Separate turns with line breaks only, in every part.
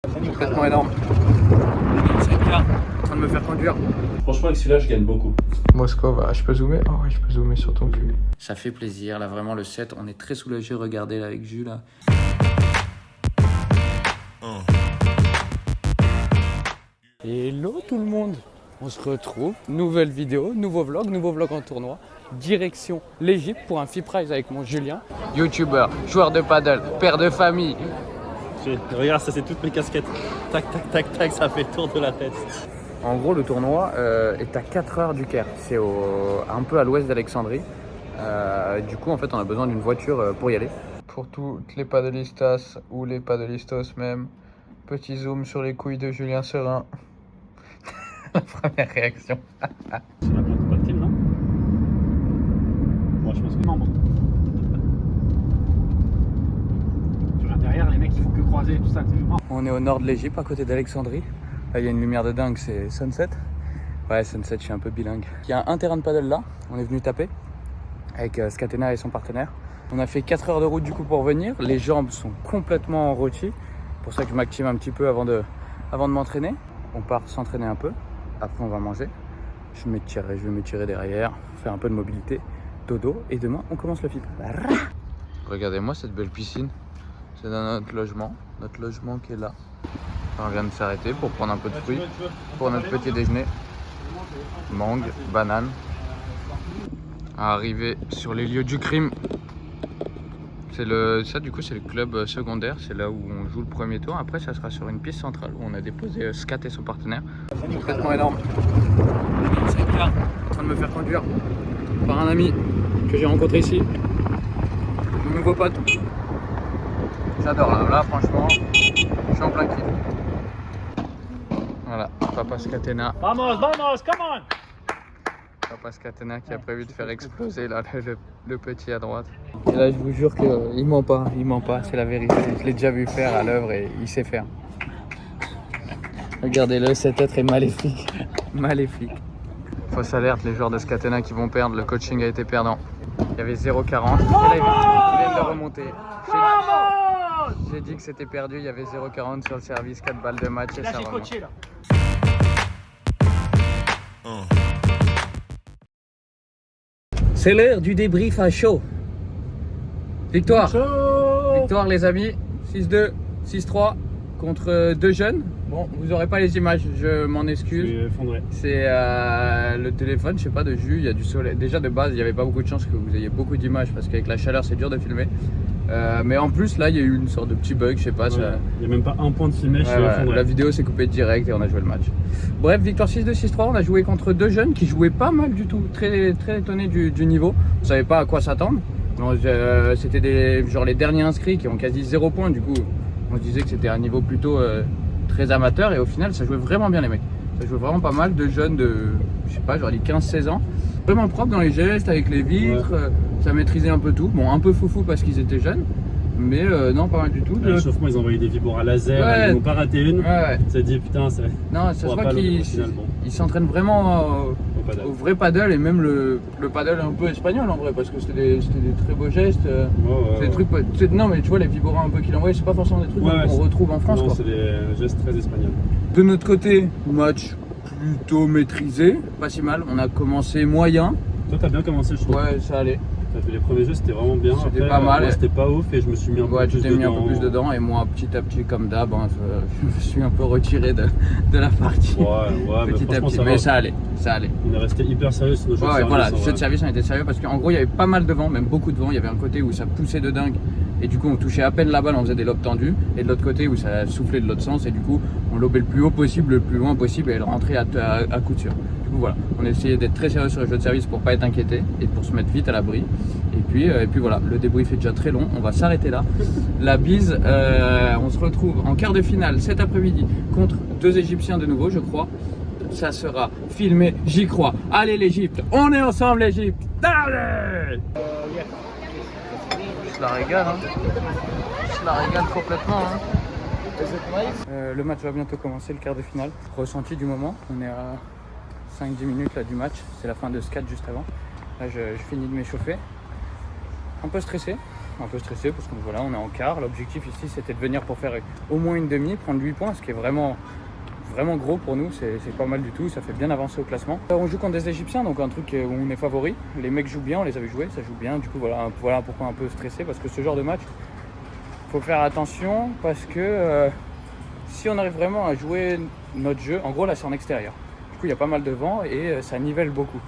Complètement énorme. C'est clair, en train de me faire conduire.
Franchement, avec celui-là, je gagne beaucoup.
Moscova, je peux zoomer? Oh oui, je peux zoomer sur ton cul.
Ça fait plaisir, là vraiment le set, on est très soulagés, regardez là avec Jules là.
Hello tout le monde, on se retrouve, nouvelle vidéo, nouveau vlog en tournoi. Direction l'Égypte pour un FIP Prize avec mon Julien. Youtubeur, joueur de paddle, père de famille.
Regarde, ça c'est toutes mes casquettes. Tac, tac, tac, tac, ça fait tour de la tête.
En gros, le tournoi est à 4 heures du Caire. C'est un peu à l'ouest d'Alexandrie. Du coup, en fait, on a besoin d'une voiture pour y aller. Pour toutes les paddlistas ou les paddlistos même, petit zoom sur les couilles de Julien Serin. La première réaction.
Ça rapporte pas de crime, non? Moi, je pense que non, bon. Tu regardes derrière, les mecs, ils font que croiser tout ça.
On est au nord de l'Égypte, à côté d'Alexandrie. Là, il y a une lumière de dingue, c'est Sunset. Ouais, Sunset, je suis un peu bilingue. Il y a un terrain de paddle là, on est venu taper avec Scatena et son partenaire. On a fait 4 heures de route du coup pour venir. Les jambes sont complètement rôties. C'est pour ça que je m'active un petit peu avant de m'entraîner. On part s'entraîner un peu. Après, on va manger. Je vais m'étirer derrière, faire un peu de mobilité, dodo. Et demain, on commence le FIP. Regardez-moi cette belle piscine. C'est dans notre logement qui est là. On vient de s'arrêter pour prendre un peu de fruits pour notre petit déjeuner. Mangue, banane. Arrivé sur les lieux du crime. Ça du coup c'est le club secondaire, c'est là où on joue le premier tour. Après ça sera sur une piste centrale où on a déposé Scat et son partenaire. Complètement énorme. C'est clair, en train de me faire conduire par un ami que j'ai rencontré ici. Mon nouveau pote. J'adore là franchement, je suis en plein kiff. Voilà, Papa Scatena.
Vamos, come on!
Papa Scatena qui a prévu de faire exploser là, le petit à droite. Et là, je vous jure qu'il ment pas, c'est la vérité. Je l'ai déjà vu faire à l'œuvre et il sait faire. Regardez-le, cet être est maléfique. Maléfique. Fausse alerte, les joueurs de Scatena qui vont perdre, le coaching a été perdant. Il y avait 0,40. Et là, ils viennent de remonter. J'ai dit que c'était perdu, il y avait 0,40 sur le service, 4 balles de match et ça remonte. C'est l'heure du débrief à chaud. Victoire. Victoire les amis. 6-2, 6-3 contre deux jeunes. Bon, vous n'aurez pas les images, je m'en excuse.
Je suis effondré.
C'est le téléphone, je sais pas, de jus, il y a du soleil. Déjà de base, il n'y avait pas beaucoup de chance que vous ayez beaucoup d'images parce qu'avec la chaleur, c'est dur de filmer. Mais en plus, là, il y a eu une sorte de petit bug, je sais pas.
Ouais, il n'y a même pas un point de filmé, je suis effondré.
La vidéo s'est coupée direct et on a joué le match. Bref, victoire 6-2, 6-3. On a joué contre deux jeunes qui jouaient pas mal du tout. Très, très étonné du niveau. On savait pas à quoi s'attendre. C'était les derniers inscrits qui ont quasi 0 points. Du coup, on se disait que c'était un niveau plutôt très amateur. Et au final, ça jouait vraiment bien les mecs. Ça jouait vraiment pas mal. Deux jeunes de, je sais pas, genre les 15-16 ans. Vraiment propre dans les gestes, avec les vitres. Ouais. Ça maîtrisait un peu tout. Bon, un peu foufou parce qu'ils étaient jeunes. Mais non, pas mal du tout.
À l'échauffement, ils ont envoyé des vibora laser, ils n'ont pas raté une.
Ouais.
Ça dit putain, c'est.
Non, ça se voit qu'ils s'entraînent vraiment au vrai paddle et même le paddle un peu espagnol en vrai, parce que c'était des très beaux gestes. Des trucs, non, mais tu vois, les vibora un peu qu'il envoie, c'est pas forcément des trucs qu'on retrouve en France.
Non, c'est des gestes très espagnols.
De notre côté, match plutôt maîtrisé, pas si mal. On a commencé moyen.
Toi, t'as bien commencé, je trouve.
Ouais, ça allait.
Les premiers jeux c'était vraiment bien,
c'était pas mal.
Moi, c'était pas ouf et je me suis mis un peu plus dedans.
Tu t'es mis un peu plus dedans et moi petit à petit comme d'hab, je me suis un peu retiré de la partie.
Ouais,
petit à petit, mais ça allait.
On est resté hyper sérieux sur nos jeux de service.
Voilà, les jeux de service on était sérieux parce qu'en gros il y avait pas mal de vent, même beaucoup de vent. Il y avait un côté où ça poussait de dingue et du coup on touchait à peine la balle, on faisait des lobes tendus, et de l'autre côté où ça soufflait de l'autre sens et du coup on lobait le plus haut possible, le plus loin possible et elle rentrait à coup sûr. Du coup voilà, on essayait d'être très sérieux sur les jeux de service pour pas être inquiété et pour se mettre vite à l'abri. Et puis voilà, le débrief est déjà très long, on va s'arrêter là. La bise, on se retrouve en quart de finale cet après-midi contre deux Égyptiens de nouveau, je crois. Ça sera filmé, j'y crois. Allez l'Égypte, on est ensemble l'Égypte. Allez. Je la régale, Je la régale complètement, le match va bientôt commencer, le quart de finale. Ressenti du moment, on est à 5-10 minutes là, du match. C'est la fin de Scat juste avant. Là, je finis de m'échauffer. Un peu stressé, un peu stressé parce que voilà, on est en quart. L'objectif ici, c'était de venir pour faire au moins une demi, prendre 8 points, ce qui est vraiment gros pour nous, c'est pas mal du tout, ça fait bien avancer au classement. On joue contre des Égyptiens, donc un truc où on est favori. Les mecs jouent bien, on les avait joués, ça joue bien. Du coup, voilà pourquoi un peu stressé, parce que ce genre de match, faut faire attention parce que si on arrive vraiment à jouer notre jeu, en gros là c'est en extérieur. Du coup, il y a pas mal de vent et ça nivelle beaucoup.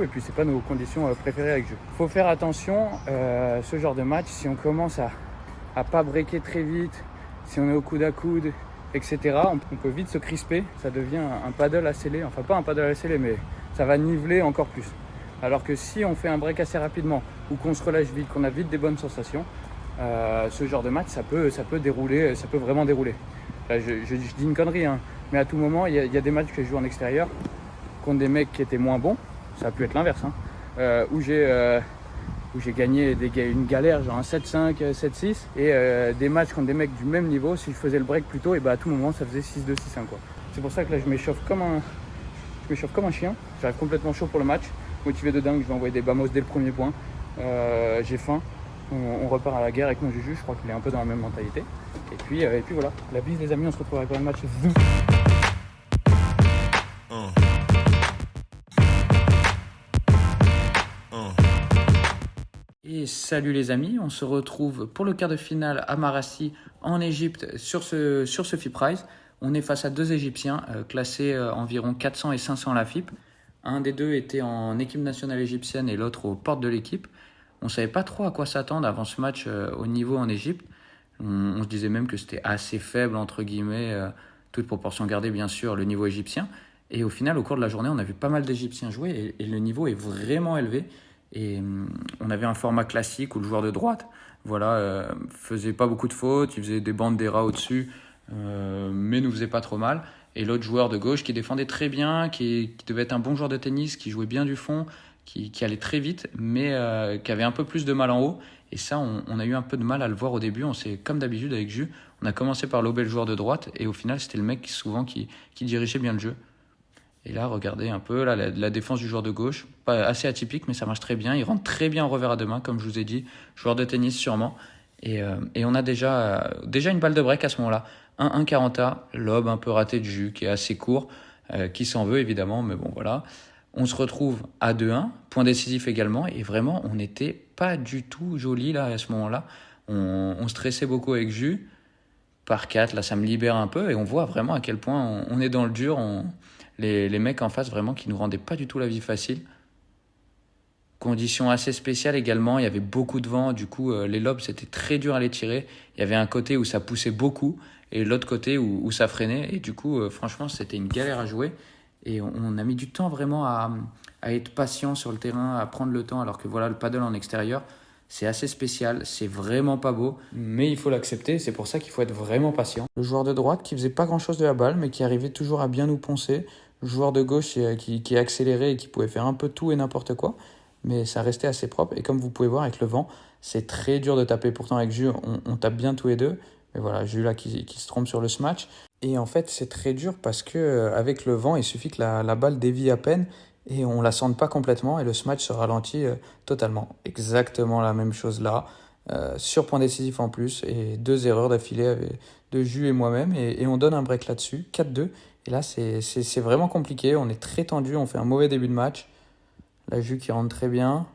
Et puis c'est pas nos conditions préférées avec jeu. Faut faire attention, ce genre de match, si on commence à pas breaker très vite, si on est au coude à coude, etc., on peut vite se crisper, ça devient un paddle à sceller, enfin pas un paddle à sceller, mais ça va niveler encore plus. Alors que si on fait un break assez rapidement ou qu'on se relâche vite, qu'on a vite des bonnes sensations, ce genre de match, ça peut dérouler, ça peut vraiment dérouler. Là, je dis une connerie, hein, mais à tout moment, il y a des matchs que je joue en extérieur contre des mecs qui étaient moins bons, ça a pu être l'inverse, hein, où j'ai gagné une galère, genre un 7-5, 7-6, et des matchs contre des mecs du même niveau, si je faisais le break plus tôt, et à tout moment ça faisait 6-2, 6-1 quoi. C'est pour ça que là je m'échauffe comme un chien, j'arrive complètement chaud pour le match, motivé de dingue, je vais envoyer des bamos dès le premier point, j'ai faim, on repart à la guerre avec mon Juju, je crois qu'il est un peu dans la même mentalité, et puis voilà, la bise les amis, on se retrouve avec un match.
Et salut les amis, on se retrouve pour le quart de finale à Marassi en Égypte sur ce FIP Prize. On est face à deux Égyptiens classés environ 400 et 500 la FIP. Un des deux était en équipe nationale égyptienne et l'autre aux portes de l'équipe. On ne savait pas trop à quoi s'attendre avant ce match au niveau en Égypte. On se disait même que c'était assez faible, entre guillemets, toute proportion gardée bien sûr, le niveau égyptien. Et au final, au cours de la journée, on a vu pas mal d'Égyptiens jouer et le niveau est vraiment élevé. Et on avait un format classique où le joueur de droite faisait pas beaucoup de fautes, il faisait des bandes des rats au-dessus, mais nous faisait pas trop mal. Et l'autre joueur de gauche qui défendait très bien, qui devait être un bon joueur de tennis, qui jouait bien du fond, qui allait très vite, mais qui avait un peu plus de mal en haut. Et ça, on a eu un peu de mal à le voir au début. On s'est, comme d'habitude avec Jus, on a commencé par lober le joueur de droite, et au final, c'était le mec souvent qui dirigeait bien le jeu. Et là, regardez un peu la défense du joueur de gauche, pas assez atypique, mais ça marche très bien. Il rentre très bien en revers à deux mains, comme je vous ai dit, joueur de tennis sûrement. Et on a déjà une balle de break à ce moment-là. 1-1 40A, lob un peu raté de Jus, qui est assez court, qui s'en veut évidemment, mais bon voilà. On se retrouve à 2-1, point décisif également, et vraiment, on n'était pas du tout joli là à ce moment-là. On stressait beaucoup avec Jus. Par 4, là, ça me libère un peu, et on voit vraiment à quel point on est dans le dur. Les mecs en face vraiment qui nous rendaient pas du tout la vie facile. Conditions assez spéciales également, il y avait beaucoup de vent, du coup les lobes c'était très dur à les tirer. Il y avait un côté où ça poussait beaucoup et l'autre côté où ça freinait, et du coup franchement c'était une galère à jouer, et on a mis du temps vraiment à être patient sur le terrain, à prendre le temps, alors que voilà, le paddle en extérieur c'est assez spécial, c'est vraiment pas beau, mais il faut l'accepter, c'est pour ça qu'il faut être vraiment patient. Le joueur de droite qui faisait pas grand chose de la balle, mais qui arrivait toujours à bien nous poncer. Le joueur de gauche qui accélérait et qui pouvait faire un peu tout et n'importe quoi, mais ça restait assez propre. Et comme vous pouvez voir avec le vent, c'est très dur de taper. Pourtant avec Jus, on tape bien tous les deux. Mais voilà, Jus là qui se trompe sur le smash. Et en fait, c'est très dur parce que avec le vent, il suffit que la balle dévie à peine et on la sente pas complètement et le smash se ralentit totalement. Exactement la même chose là, sur point décisif en plus, et 2 erreurs d'affilée de Jus et moi-même, et on donne un break là-dessus, 4-2. Et là, c'est vraiment compliqué, on est très tendu, on fait un mauvais début de match. La Jus qui rentre très bien,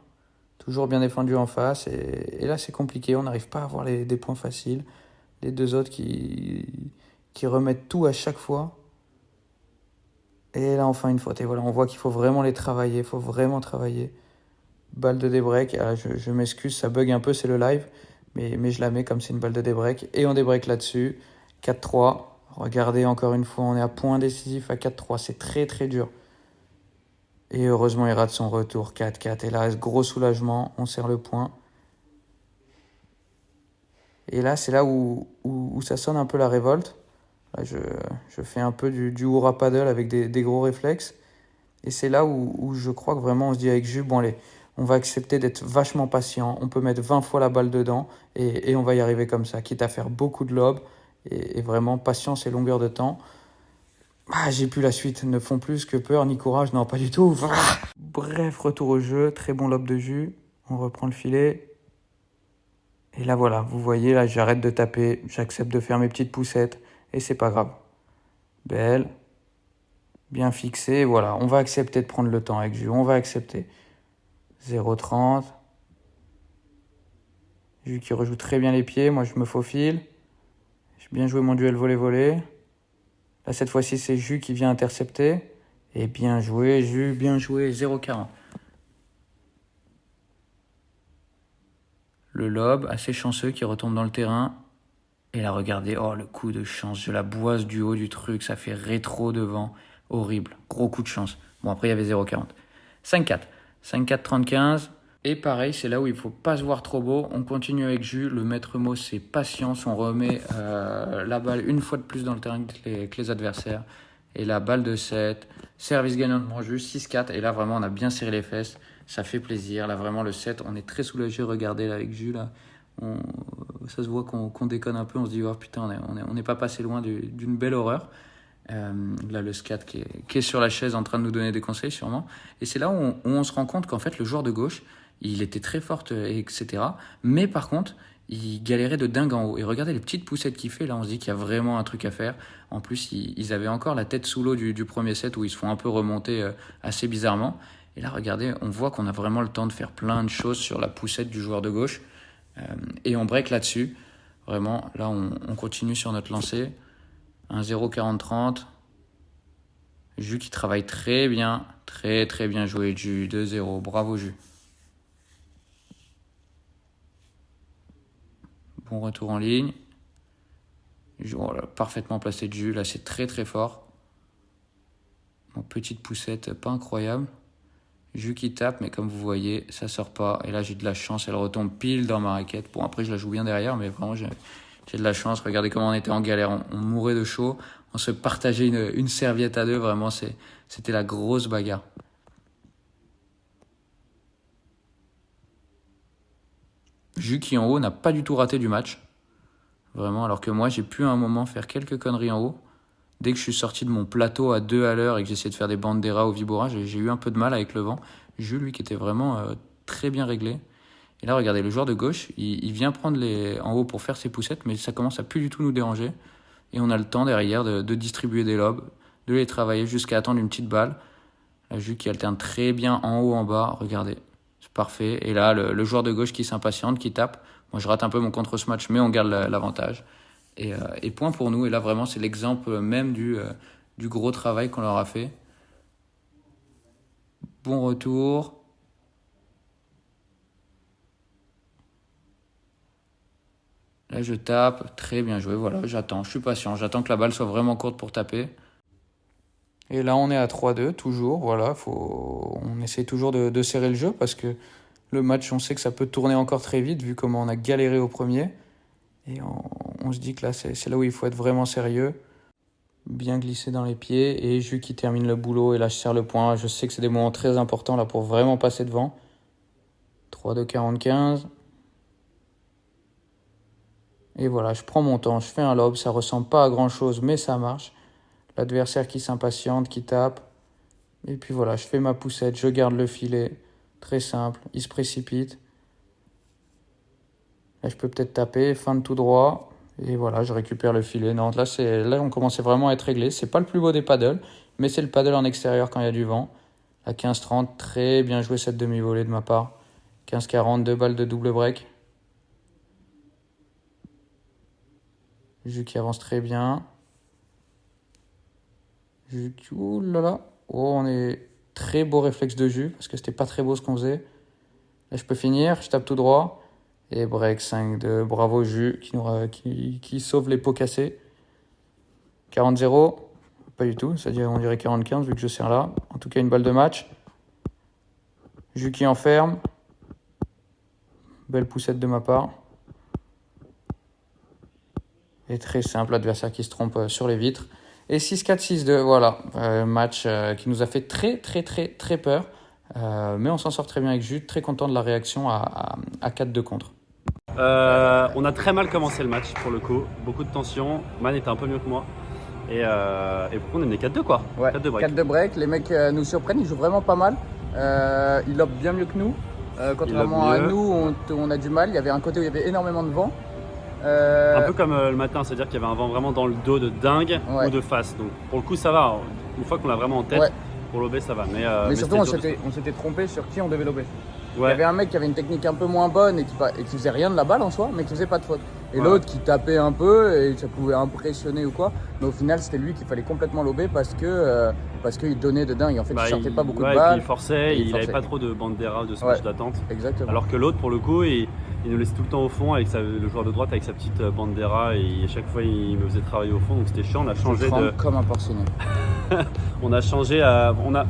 toujours bien défendu en face, et là c'est compliqué, on n'arrive pas à avoir des points faciles. Les deux autres qui remettent tout à chaque fois. Et là, enfin, une faute. Et voilà, on voit qu'il faut vraiment les travailler. Il faut vraiment travailler. Balle de débreak. Ah, je m'excuse, ça bug un peu, c'est le live. Mais je la mets comme c'est une balle de débreak. Et on débreak là-dessus. 4-3. Regardez, encore une fois, on est à point décisif à 4-3. C'est très, très dur. Et heureusement, il rate son retour. 4-4. Et là, gros soulagement. On serre le point. Et là, c'est là où ça sonne un peu la révolte. Là, je fais un peu du hurrah paddle avec des gros réflexes. Et c'est là où je crois que vraiment on se dit avec Jus, bon allez, on va accepter d'être vachement patient. On peut mettre 20 fois la balle dedans et on va y arriver comme ça, quitte à faire beaucoup de lobes. Et vraiment, patience et longueur de temps. J'ai plus la suite. Ne font plus que peur ni courage. Non, pas du tout. Bref, retour au jeu. Très bon lob de Jus. On reprend le filet.
Et là voilà, vous voyez, là j'arrête de taper, j'accepte de faire mes petites poussettes et c'est pas grave. Belle, bien fixée, voilà, on va accepter de prendre le temps avec Jus, on va accepter. 0,30. Jus qui rejoue très bien les pieds, moi je me faufile. J'ai bien joué mon duel volley-volley. Là cette fois-ci c'est Jus qui vient intercepter. Et bien joué Jus, bien joué, 0,40. Le lob, assez chanceux, qui retombe dans le terrain. Et là, regardez, oh, le coup de chance. Je la boise du haut du truc, ça fait rétro devant. Horrible, gros coup de chance. Bon, après, il y avait 0,40. 5-4. 5-4, 30-15. Et pareil, c'est là où il ne faut pas se voir trop beau. On continue avec Jus. Le maître mot, c'est patience. On remet la balle une fois de plus dans le terrain que les adversaires. Et la balle de 7. Service gagnant de Jus, 6-4. Et là, vraiment, on a bien serré les fesses. Ça fait plaisir. Là, vraiment, le 7, on est très soulagé. Regardez, là, avec Jus, là. Ça se voit qu'on déconne un peu. On se dit, oh putain, on n'est pas passé loin d'une belle horreur. Là, le scat qui est sur la chaise en train de nous donner des conseils, sûrement. Et c'est là où on se rend compte qu'en fait, le joueur de gauche, il était très fort, etc. Mais par contre, il galérait de dingue en haut. Et regardez les petites poussettes qu'il fait. Là, on se dit qu'il y a vraiment un truc à faire. En plus, ils avaient encore la tête sous l'eau du premier set où ils se font un peu remonter assez bizarrement. Et là, regardez, on voit qu'on a vraiment le temps de faire plein de choses sur la poussette du joueur de gauche. Et on break là-dessus. Vraiment, là, on continue sur notre lancée. 1-0, 40-30. Jus qui travaille très bien. Très, très bien joué, Jus. 2-0. Bravo, Jus. Bon retour en ligne. Voilà, parfaitement placé de Jus. Là, c'est très, très fort. Bon, petite poussette, pas incroyable. Jus qui tape, mais comme vous voyez, ça sort pas. Et là, j'ai de la chance, elle retombe pile dans ma raquette. Bon, après, je la joue bien derrière, mais vraiment, j'ai de la chance. Regardez comment on était en galère. On mourait de chaud. On se partageait une serviette à deux. Vraiment, c'était la grosse bagarre. Jus qui, en haut, n'a pas du tout raté du match. Vraiment, alors que moi, j'ai pu à un moment faire quelques conneries en haut. Dès que je suis sorti de mon plateau à 2 à l'heure et que j'essayais de faire des banderas au vibora, j'ai eu un peu de mal avec le vent. Jus, lui, qui était vraiment très bien réglé. Et là, regardez, le joueur de gauche, il vient prendre en haut pour faire ses poussettes, mais ça commence à plus du tout nous déranger. Et on a le temps derrière de distribuer des lobes, de les travailler jusqu'à attendre une petite balle. Là, Jus qui alterne très bien en haut, en bas. Regardez, c'est parfait. Et là, le joueur de gauche qui s'impatiente, qui tape. Moi, je rate un peu mon contre-smatch, mais on garde l'avantage. Et point pour nous. Et là, vraiment, c'est l'exemple même du gros travail qu'on leur a fait. Bon retour. Là, je tape. Très bien joué. Voilà, j'attends. Je suis patient. J'attends que la balle soit vraiment courte pour taper. Et là, on est à 3-2, toujours. Voilà, on essaie toujours de serrer le jeu parce que le match, on sait que ça peut tourner encore très vite vu comment on a galéré au premier. Et on se dit que là, c'est là où il faut être vraiment sérieux. Bien glisser dans les pieds. Et Jus qui termine le boulot. Et là, je serre le point. Je sais que c'est des moments très importants là pour vraiment passer devant. 3-2, 40-15. Et voilà, je prends mon temps. Je fais un lob. Ça ressemble pas à grand-chose, mais ça marche. L'adversaire qui s'impatiente, qui tape. Et puis voilà, je fais ma poussette. Je garde le filet. Très simple. Il se précipite. Là, je peux peut-être taper, fin de tout droit. Et voilà, je récupère le filet. Non, là, on commençait vraiment à être réglé. C'est pas le plus beau des paddles, mais c'est le paddle en extérieur quand il y a du vent. À 15-30, très bien joué cette demi-volée de ma part. 15-40, 2 balles de double break. Jus qui avance très bien. Jus qui... Ouh là là. Oh, on est très beau réflexe de Jus, parce que c'était pas très beau ce qu'on faisait. Là, je peux finir, je tape tout droit. Et break 5-2, bravo Jus qui sauve les pots cassés. 40-0, pas du tout, c'est-à-dire on dirait 40-15 vu que je serre là. En tout cas une balle de match. Jus qui enferme. Belle poussette de ma part. Et très simple, l'adversaire qui se trompe sur les vitres. Et 6-4, 6-2, voilà. Match qui nous a fait très très très très peur. Mais on s'en sort très bien avec Jus, très content de la réaction à 4-2 contre.
On a très mal commencé le match pour le coup, beaucoup de tension. Man était un peu mieux que moi. Et pourquoi on est mené 4-2 quoi.
Ouais,
4-2 break.
4-2 break, les mecs nous surprennent, ils jouent vraiment pas mal. Ils lobent bien mieux que nous. Contrairement à
mieux.
nous, on a du mal. Il y avait un côté où il y avait énormément de vent.
Un peu comme le matin, c'est-à-dire qu'il y avait un vent vraiment dans le dos de dingue
Ouais.
ou de face. Donc pour le coup, ça va. Une fois qu'on l'a vraiment en tête,
Ouais.
pour lober, ça va.
Mais surtout,
c'était dur
on s'était trompé sur qui on devait lober.
de-
Il y
Ouais.
avait un mec qui avait une technique un peu moins bonne et qui faisait rien de la balle en soi, mais qui faisait pas de faute. Et
Ouais.
l'autre qui tapait un peu et ça pouvait impressionner ou quoi. Mais au final, c'était lui qu'il fallait complètement lober parce qu'il donnait de dingue. En fait,
Bah,
il sortait pas beaucoup
ouais,
de
et puis
balles.
il forçait,
Et il
il avait
forçait.
pas trop de bandera, de smash
Ouais.
d'attente.
Exactement.
Alors que l'autre, pour le coup, il nous laissait tout le temps au fond avec le joueur de droite avec sa petite bandera et à chaque fois il me faisait travailler au fond, donc c'était chiant. On a changé
Trempe
de,
comme un porcinet.
on a changé, on a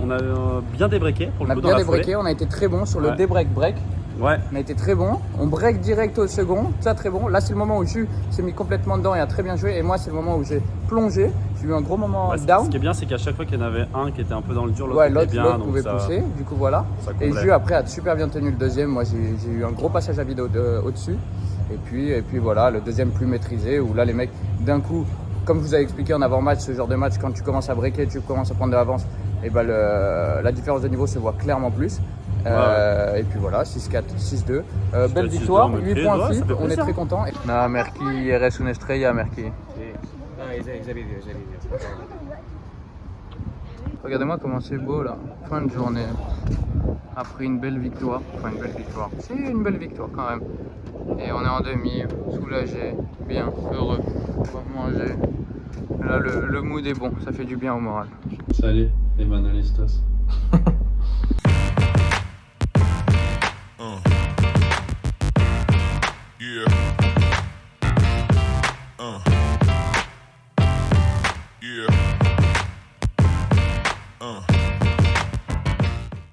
bien débreaké pour
On
le
a
coup
bien
dans la
débreaké,
foulée.
on a été très bon sur le
Ouais.
débreak-break.
Ouais.
On a été très bon. On break direct au second, ça très bon. Là, c'est le moment où Jus s'est mis complètement dedans et a très bien joué. Et moi, c'est le moment où j'ai plongé. J'ai eu un gros moment
Bah,
down.
ce qui est bien, c'est qu'à chaque fois qu'il y en avait un qui était un peu dans le dur, l'autre
Ouais,
était
l'autre
bien,
l'autre
donc
pouvait
ça,
pousser. Du coup, voilà.
ça
Et
comblait.
Jus, après, a super bien tenu le deuxième. Moi, j'ai eu un gros passage à vide au-dessus. Et puis voilà, le deuxième plus maîtrisé. Où là, les mecs, d'un coup, comme je vous avais expliqué en avant-match, ce genre de match, quand tu commences à breaker, tu commences à prendre de l'avance, et ben la différence de niveau se voit clairement plus. Et puis voilà, 6-4, 6-2. Belle
6-2,
victoire,
on
8
maîtrise,
points
ouais, ça
FIP,
fait
on est
plaisir.
très content. Non, Merki, eres una estrella, Merki. Regardez-moi comment c'est beau là, fin de journée. Après une belle victoire, c'est une belle victoire quand même. Et on est en demi, soulagé, bien, heureux, on va manger. Là le mood est bon, ça fait du bien au moral.
Salut, les manualistas.
Yeah. Yeah.